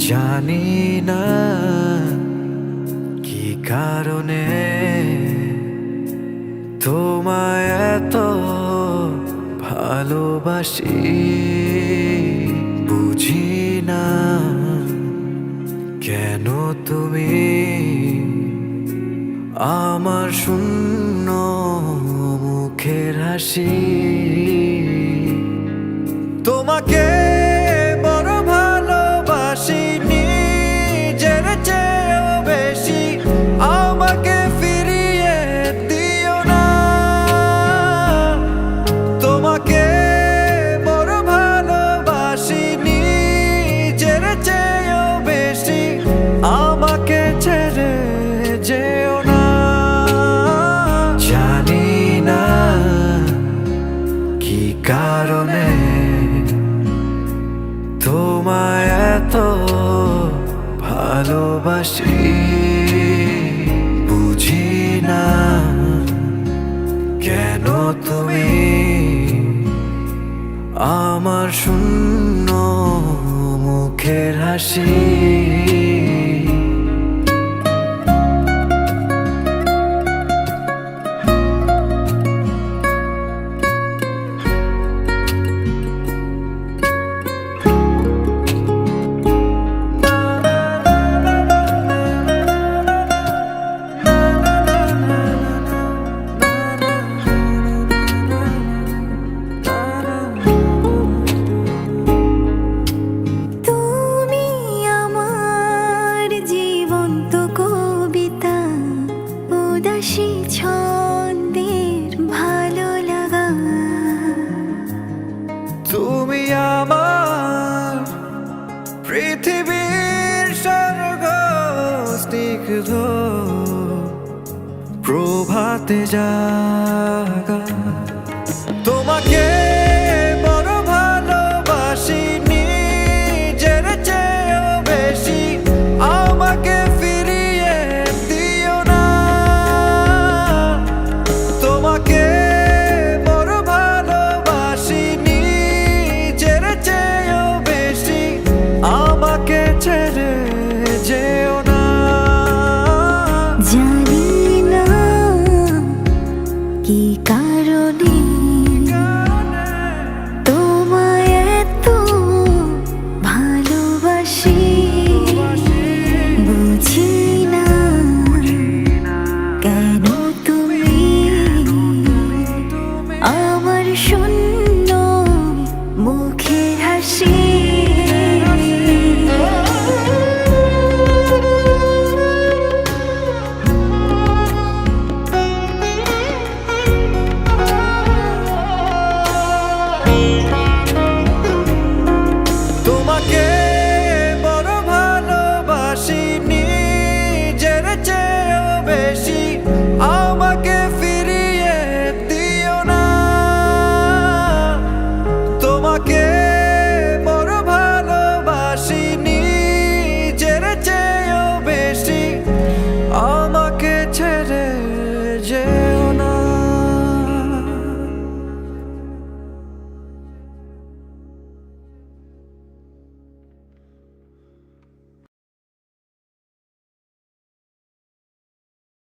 জানি না কি কারণে তোমায় এত ভালোবাসি, বুঝি না কেন তুমি আমার শূন্য মুখের হাসি। তোমাকে বড় ভালোবাসি, নিজের চেয়েও বেশি, আমাকে ফিরিয়ে দিও না। তোমাকে বড় ভালোবাসি, নিজের চেয়েও বেশি, আমাকে ছেড়ে যেও না। জানি না কি কারণে তোমায় এত ভালোবাসি, বুঝি না কেন তুমি আমার শূন্য মুখের হাসি। ছন্দের ভালো লাগা, তুমি আমার পৃথিবীর স্বর্গ, স্নিগ্ধ প্রভাতে জাগা। তোমাকে বড় ভালোবাসি, নিজের চেয়েও বেশি, আমাকে ফিরিয়ে দিও না। তোমাকে বড় ভালোবাসি, নিজের চেয়েও বেশি, আমাকে ছেড়ে যেও না। জানি না কি